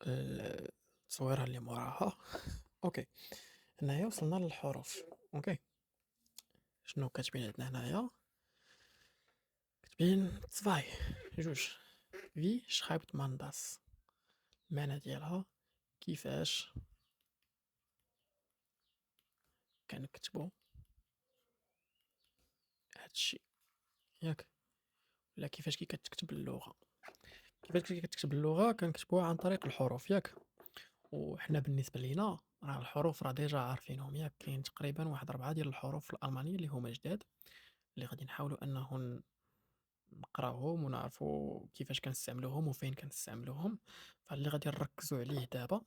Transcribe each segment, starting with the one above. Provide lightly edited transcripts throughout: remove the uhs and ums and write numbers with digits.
التصويرة اللي موراها. أوكي، هنايا وصلنا للحروف. أوكي، شنو كاتبين عندنا هنايا؟ كاتبين zwei جوج wie schreibt man das؟ المعنى ديالها كيفاش كنكتبو هادشي، ياك؟ ولا كيفاش كتكتب اللغة؟ كيفاش كتكتب اللغة كنكتبوها عن طريق الحروف، ياك؟ وحنا بالنسبة لينا راه الحروف راه ديجا عارفينهم، ياك؟ كاين تقريبا واحد 4 ديال الحروف الألمانية اللي هما جداد، اللي غادي نحاولوا أنه نقراوهم ونعرفوا كيفاش كنستعملوهم وفين كنستعملوهم. فاللي غادي نركزوا عليه دابا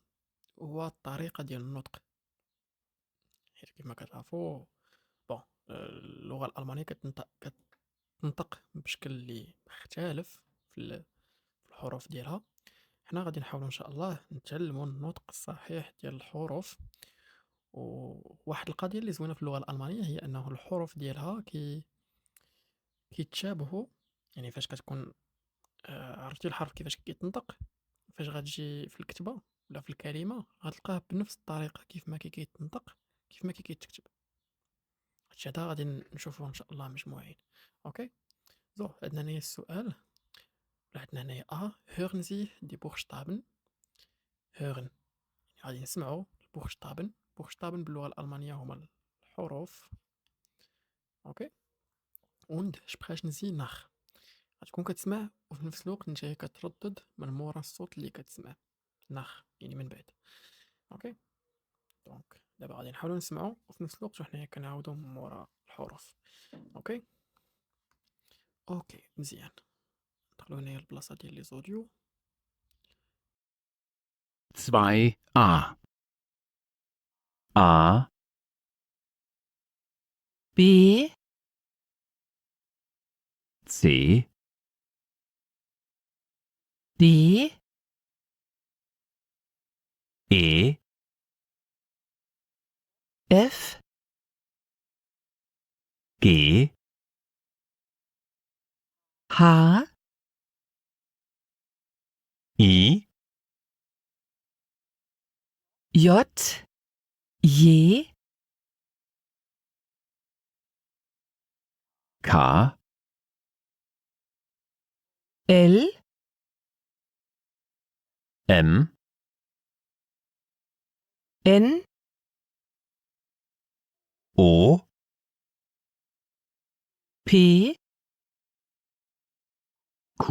هو الطريقة ديال النطق، حيت كيما كتعرفوا بون اللغة الألمانية كتنطق بشكل اللي مختلف في الحروف ديالها. حنا غادي نحاولوا ان شاء الله نتعلموا النطق الصحيح ديال الحروف. وواحد القضيه اللي زوينه في اللغه الالمانيه هي انه الحروف ديالها كيتشابهوا، يعني فاش كتكون عرفتي الحرف كيفاش كيتنطق، فاش غتجي في الكتابه ولا في الكلمه غتلقاه بنفس الطريقه كيف ما كيتنطق كيف ما كيتكتب. هادشي هذا غادي نشوفوه ان شاء الله مجموعين. اوكي، زو عندنا هنايا السؤال، ولا عندنا هنايا hören Sie die Buchstaben؟ hören غادي نسمعوا البوخشتابن. بوخشتابن باللغة الألمانية هما الحروف. أوكي، und sprechen Sie nach. غتكون كتسمع وفي نفس الوقت نتايا كتردد من مورا الصوت اللي كتسمع. nach يعني من بعد. أوكي، دونك دابا غادي نحاولوا نسمعوا وفي نفس الوقت وحنايا كنعاودوا من مورا الحروف. أوكي، أوكي مزيان. ندخلوا هنايا البلاصة ديال لي زوديو. 2a A B, C D, E F, G H, I J, J, K L, M N, O P, Q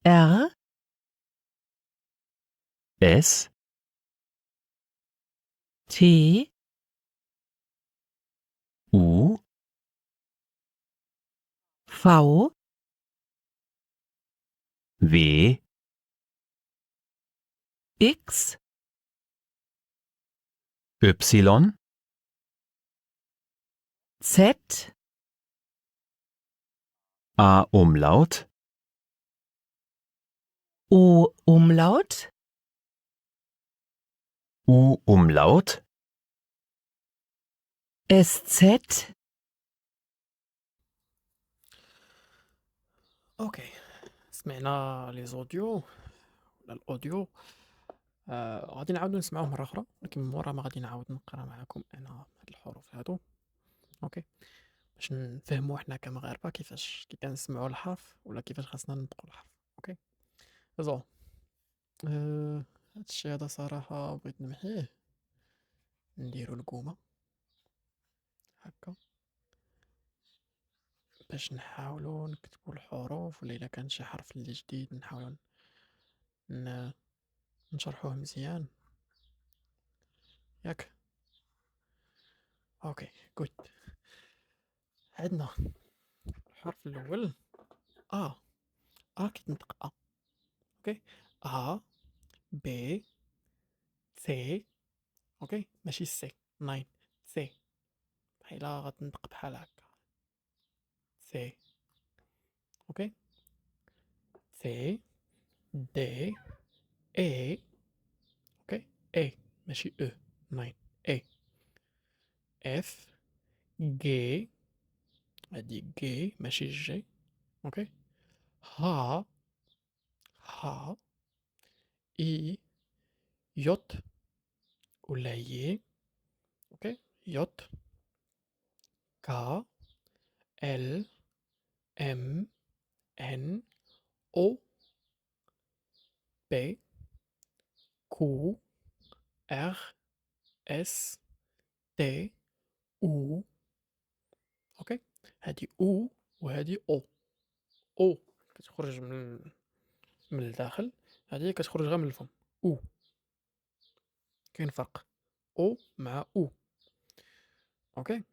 R, S T, U V, W X, Y Z, A Umlaut O Umlaut, U Umlaut SZ, أوكي، سمعنا لي زوديو ولا الأوديو. غادي نعاودو نسمعوه مرة أخرى، ولكن من مورا ما غادي نعاود نقرا معاكم أنا هاد الحروف هادو. أوكي، باش نفهمو حنا كمغاربة كيفاش كي كنسمعو الحرف ولا كيفاش خاصنا ننطقو الحرف. أوكي، زو هادشي هذا صراحة بغيت نمحيه، نديرو الكومة هكا باش نحاولو نكتبو الحروف، ولا إلا كان شي حرف اللي جديد نحاولو ن- نشرحوه مزيان، ياك؟ اوكي جود. عندنا الحرف الاول كيتنطق اوكي، ا بي سي. اوكي ماشي سي 9 سي، بحال غتنطق بحال هكا سي. اوكي، سي دي اي. اوكي، اي ماشي او 9 اي. اف جي، هادي جي ماشي جي. اوكي، ها ها، إي، يوت ولا ي، أوكي، يوت، كا، إل، إم، إن، أو، بي، كو، إر، إس، تي، أو، أوكي، هادي أو وهادي أو، أو كتخرج من الداخل، هادي كتخرج غير من الفم، أو، كاين فرق، أو مع أو، أوكي،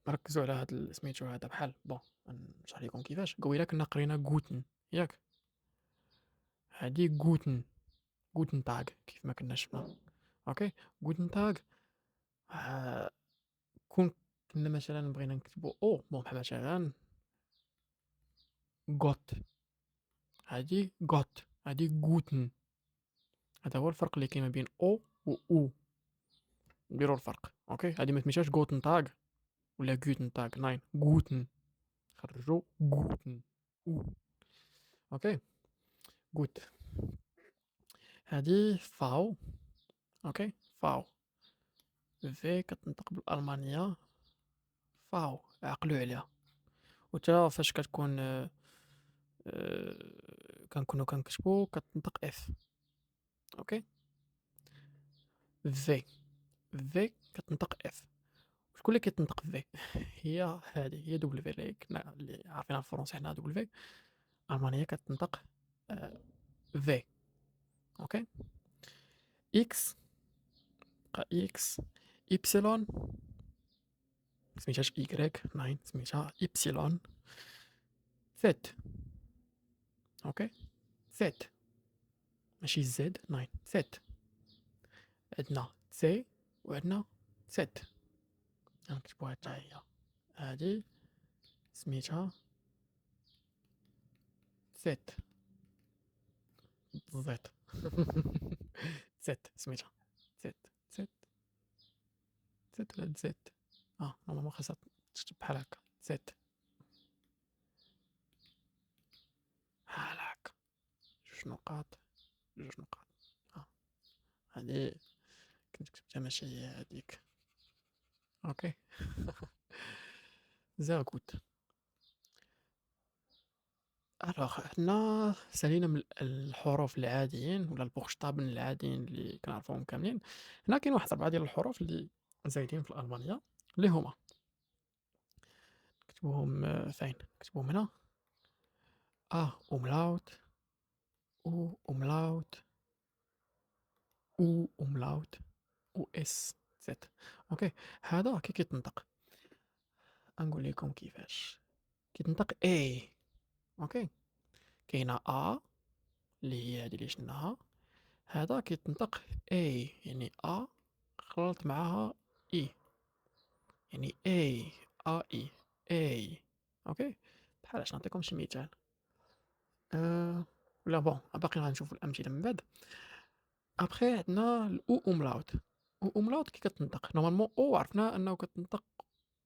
ركزوا على هاد سميتو هذا بحال بون نشرح لكم كيفاش، قبيلة كنا قرينا غوتن ياك، هادي غوتن، غوتن تاغ كيف ما كنا شفنا، أوكي، غوتن تاغ كون كنا مثلا بغينا نكتبو أو بون بحال مثلا غوت، هادي غوت، هادي غوتن، هذا هو الفرق اللي كاين ما بين أو و أو، نديرو الفرق، أوكي، هادي ما سميتهاش غوتن تاغ ولا غوتن تاغ، ناين غوتن، خرجوا غوتن، أو، أوكي، غوت، هادي فاو، أوكي، فاو، في كتنطق بالألمانية فاو، عقلوا عليها، وتا فاش كتكون كنكونو كنكتبو كتنطق اف، أوكي، في، في كتنطق اف، شكون اللي كيتنطق في؟ هي هادي، هي دبليو اللي كنا اللي عارفينها في الفرنسي حنا دبليو، الألمانية كتنطق في، أوكي، إكس، بقى إكس، إبسيلون سميتهاش إيكغيك، ناين سميتها إبسيلون، زد، أوكي، زد ماشي زد، ناين زد، عندنا تسي وعندنا زد، غنكتبوها حتى هي، هادي سميتها زد، زد زد سميتها زد، زد، زد ولا زد، نورمالمون خاصها تكتب بحال هكا، زد، بحال هكا، جوج نقاط، جوج نقاط، هادي كنت كتبتها ماشي هي هاديك، أوكي sehr gut. ألوغ حنا سالينا من الحروف العاديين ولا البوخشتابن العاديين اللي كنعرفوهم كاملين، هنا كاين واحد 4 ديال الحروف اللي زايدين في الألمانية اللي هما نكتبوهم فين، نكتبوهم هنا أوملاوت، أو أوملاوت، أو أوملاوت، وإس زد، أوكي، هذا كي كيتنطق، غنقول لكم كيفاش، كيتنطق أوكي، كاينة اللي هي هادي اللي شفناها، هذا كيتنطق يعني خلط معاها يعني أوكي، بحالاش نعطيكم شي مثال، ولا بون باقي غنشوفو الأمثلة من بعد، أبخي عندنا الأو أوملاوت، أو أوملاوت كي كتنطق نورمالمون عرفنا أنه كتنطق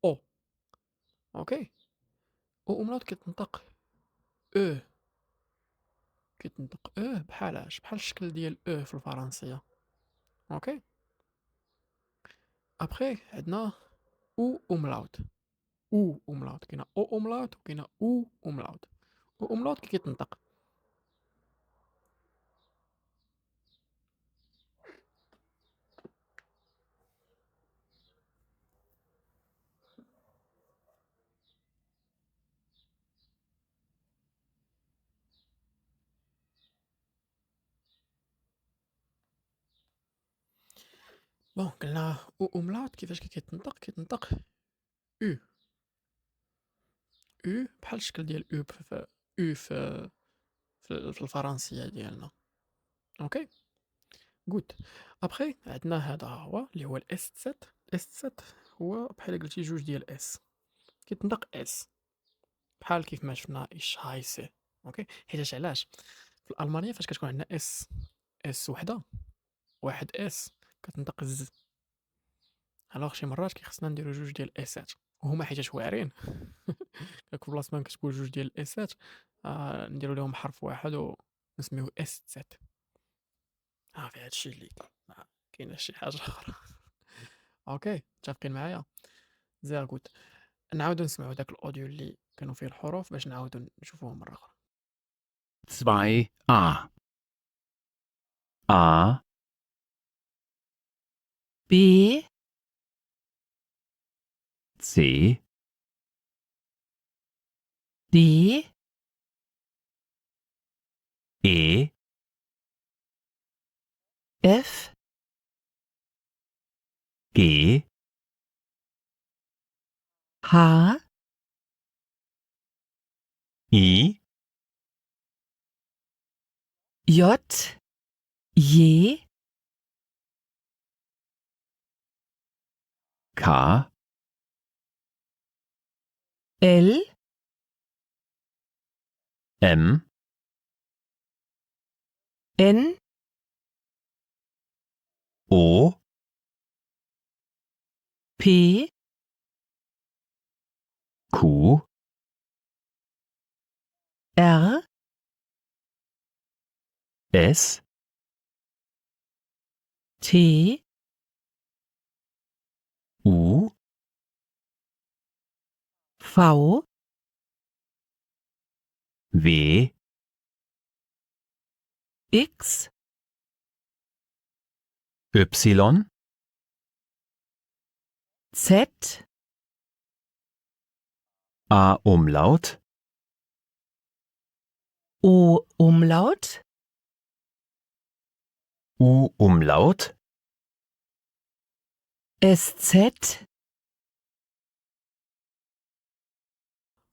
أو، أوكي، أو أوملاوت كتنطق أو، كيتنطق بحالاش بحال الشكل ديال في الفرنسية، أوكي، أبخي عندنا أو أوملاوت، أو أوملاوت، كاينة أو أوملاوت وكاينة أو أوملاوت، أو أوملاوت كي كيتنطق، بون قلنا أو أوملاوت كيفاش كيتنطق، كيتنطق أو، أو بحال الشكل ديال أو أو في الفرنسية ديالنا، أوكي، good. أبخي عندنا هذا هو اللي هو الإس تسات، الإس تسات هو بحال قلتي جوج ديال إس، كيتنطق إس بحال كيف ما شفنا إش هايسي، أوكي، حيتاش علاش في الألمانية فاش كتكون عندنا إس وحدة، واحد إس كتنطق ز، ألوغ شي مرات كيخصنا نديرو جوج ديال الإسات وهما حيتاش واعرين داك بلاصة ما نكتبو جوج ديال الإسات نديرو ليهم حرف واحد نسميوه SZ. في هادشي اللي ما كايناش شي حاجة أخرى. أوكي، متفقين معايا؟ very good. نعاودو نسمعو داك الأوديو اللي كانوا فيه الحروف باش نعاودو نشوفوه مرة أخرى. 2a. A, B, C, D, E, F, G, H, I, J, J, K, L, M, N, O, P, Q, R, S, T, U, V, W, X, Y, Z, A Umlaut, O Umlaut, U Umlaut, SZ,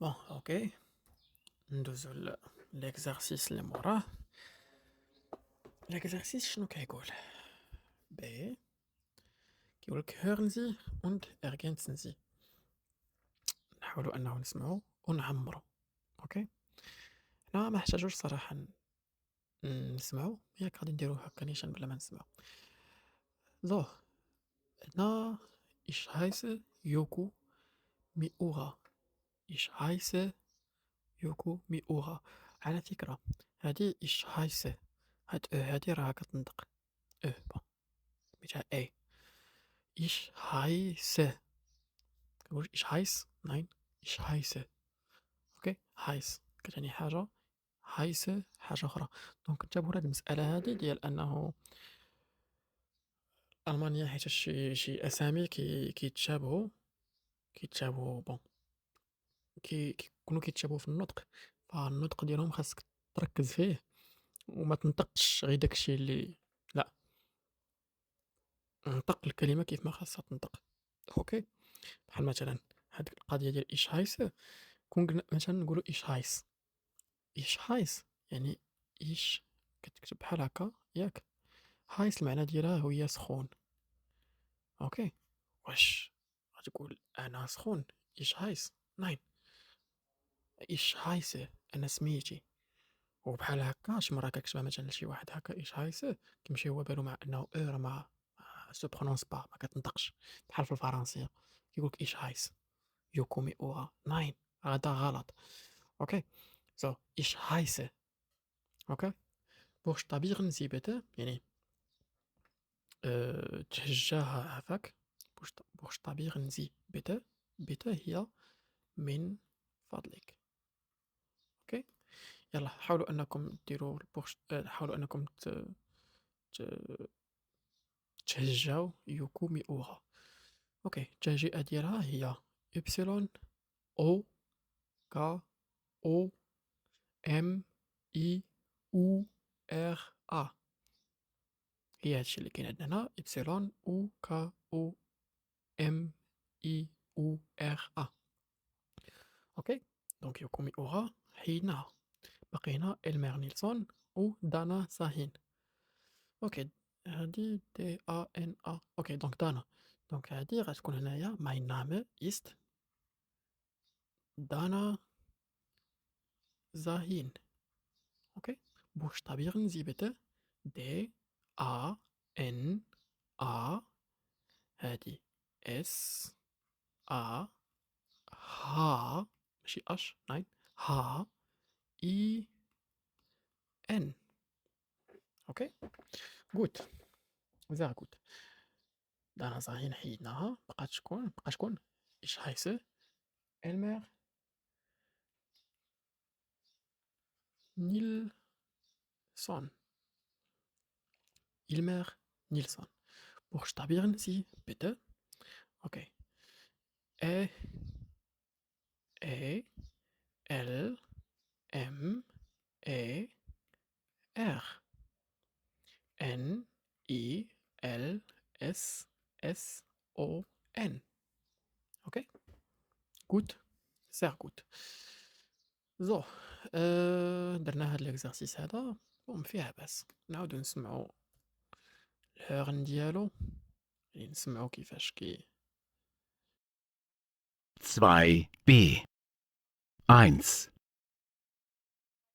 بون أوكي، ندوزو ليكزارسيس اللي موراه. ليكزارسيس شنو كيقول؟ باهي، كيقولك hören Sie und ergänzen Sie. نحاولو أنه نسمعو ونعمرو. أوكي، حنا محتاجوش صراحة نسمعو، ياك غادي نديرو هكا نيشان بلا ما نسمعو. So, عندنا ich heiße Yoko Miura. Ich heiße Yoko Miura. على فكرة هادي ich heiße، هاد هادي راها كتنطق بون سميتها ich heiße. كنقولش ich heiß، nein ich heiße. أوكي، heiß كتعني حاجة، heiße حاجة أخرى. دونك انتبهوا لهاد المسألة هادي ديال أنه ألمانيا حيت شي أسامي كيتشابهوا بون كيكونوا كيتشابهوا في النطق، فالنطق ديالهم خاصك تركز فيه وما تنطقش غير داكشي اللي لا، نطق الكلمة كيف ما خاصها تنطق. أوكي، بحال مثلا هاد القضية ديال إيش هايس، كون قلنا مثلا نقولوا إيش هايس، إيش هايس يعني إيش كتكتب بحال هكا ياك، هايس المعنى ديالها هي سخون. أوكي، واش غتقول أنا سخون إيش هايس؟ ناين إيش هايسة أنا سميتي. وبحال هكا شي مرة كتكتبها مثلا لشي واحد هكا إيش هايسة، كيمشي هو بالو مع أنه راه ما سو برونونس با، ما كتنطقش بحال في الفرنسية كيقولك إيش هايس يوكومي أوغا ناين، هذا غلط. أوكي، سو إيش هايسة. أوكي، buchstabieren Sie bitte يعني تهجاها عفاك. buchstabieren Sie bitte. bitte هي من فضلك. أوكي، يلا حاولوا أنكم ديروا حاولوا أنكم ت- تهجاو يوكومي أوغا. أوكي، التهجئة ديالها هي إبسيلون أو كا أو إم إي أو إر أ. هي هادشي اللي كاين عندنا هنا، إبسيلون أو كا أو إم إي أو إر أ. أوكي، دونك يوكومي أوغا حيدناها، باقي هنا إلمير نيلسون و دانا ساهين. أوكي، هادي دي أ إن أ. أوكي، دونك دانا، دونك هادي غتكون هنايا mein Name ist Dana Sahin. Okay, buchstabieren Sie bitte D A N A هادي S A H ماشي أش، nein H I N. Okay, gut, sehr gut. Danach Sahin حيدناها بقى شكون؟ Ich heiße Elmer Nilsson. Elmer Nilsson. Buchstabieren Sie bitte. Okay. E, E, L, M, E, R. N, I, L, S, S, O, N. Okay, gut, sehr gut. So, درنا هاد الإكزرسيس هذا بون فيه بس نعاودو نسمعو الهورن ديالو نسمعو كيفاش 2b. 1.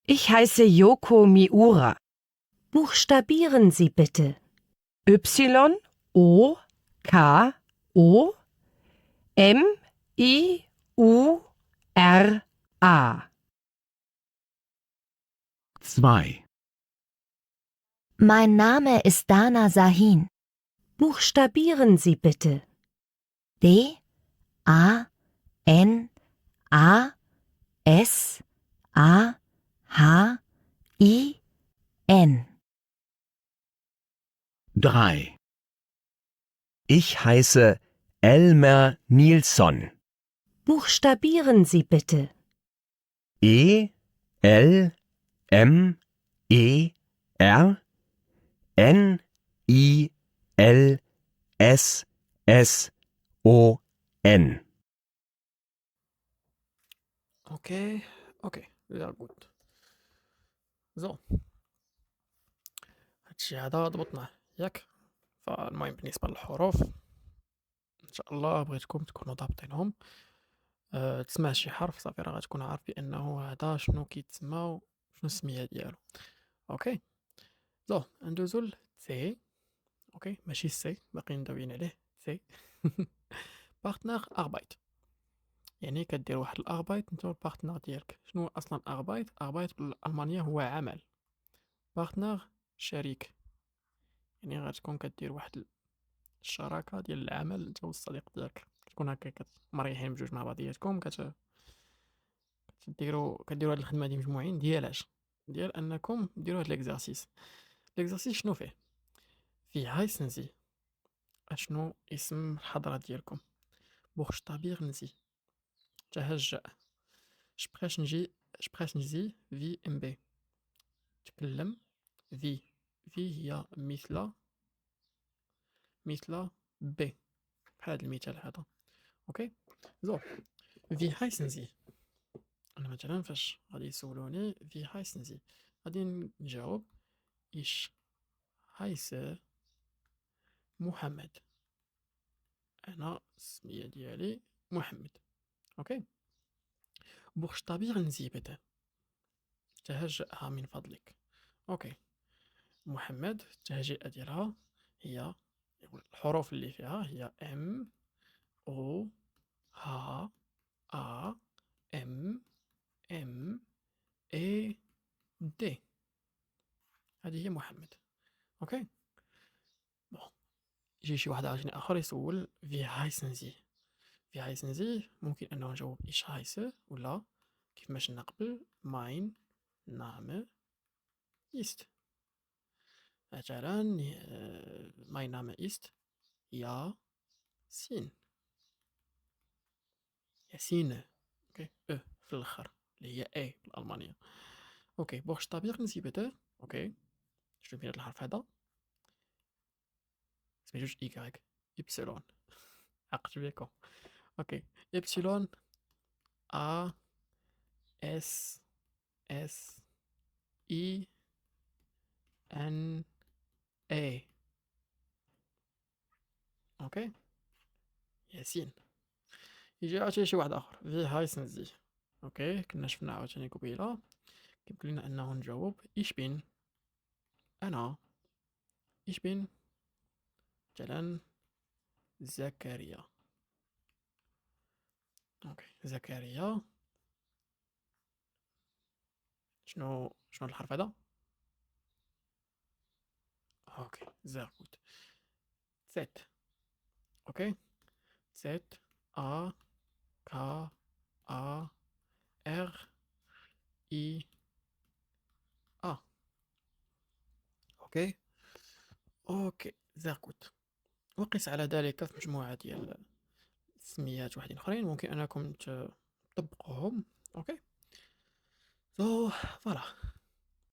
Ich heiße Yoko Miura. Buchstabieren Sie bitte. Yoko Miura. 2. Mein Name ist Dana Sahin. Buchstabieren Sie bitte. D-A-N-A-S-A-H-I-N. 3. Ich heiße Elmer Nilsson. Buchstabieren Sie bitte. E L M E R N I L S S O N. Okay, okay, sehr gut. So, هادشي هذا ضبطناه ياك؟ فالمهم بالنسبة للحروف إن شاء الله بغيتكم تكونوا ضابطينهم. تسمع شي حرف صافي راه غتكون عارف بأنه هذا شنو كيتسمى وشنو السمية ديالو. أوكي، زو ندوزو لسي. أوكي ماشي سي باقيين داويين عليه سي. بارتنر أربايت، يعني كدير واحد الأربايت نتا والبارتنر ديالك. شنو هو أصلا أربايت؟ أربايت بالألمانية هو عمل، بارتنر شريك، يعني غتكون كدير واحد الشراكة ديال العمل انت والصديق ديالك، كتكون هكا مريحين بجوج مع بعضياتكم كديروا هاد الخدمة هادي مجموعين. ديالاش؟ ديال أنكم ديروا هاد ليكزارسيس. ليكزارسيس شنو فيه؟ فيه هايسن Sie. أشنو اسم الحضرة ديالكم؟ buchstabieren Sie. تهجأ. sprechen Sie wie im B. تكلم wie. wie هي مثل B، بحال هاد المثال هذا. اوكي زو wie heißen Sie. انا مثلا فاش غادي يسولوني wie heißen Sie غادي نجاوب ich heiße محمد، انا السمية ديالي محمد. اوكي buchstabieren Sie bitte. تهجأها من فضلك. اوكي محمد التهجئة ديالها هي الحروف اللي فيها هي M O H A M M A D. هذه هي محمد. اوكي بون يجي شي واحد عاوتاني اخر يسول في هايسن زي. في هايسن زي ممكن انه نجاوب ايش هايسه ولا كيف ما شفنا قبل ماين نامه ist. مثلا mein Name ist ياسين. ياسين. اوكي في الاخر اللي هي اي بالالمانيه. اوكي buchstabieren Sie bitte. اوكي شنو بين هاد الحرف هذا؟ سميتوش إيكغيك إبسيلون. عقلت بيكم. اوكي إبسيلون A S S I N A. اوكي ياسين. يجي عاوتاني شي واحد اخر في هايسن زي. اوكي كنا شفنا عاوتاني قبيله كيمكن لنا انه نجاوب ايش بين. انا ايش بين مثلا زكريا. اوكي زكريا شنو الحرف هذا؟ اوكي sehr gut. Z. اوكي Z A K A R I A. اوكي اوكي sehr gut. وقس على ذلك في مجموعة ديال السميات واحدين اخرين ممكن انكم تطبقوهم. اوكي سو فوالا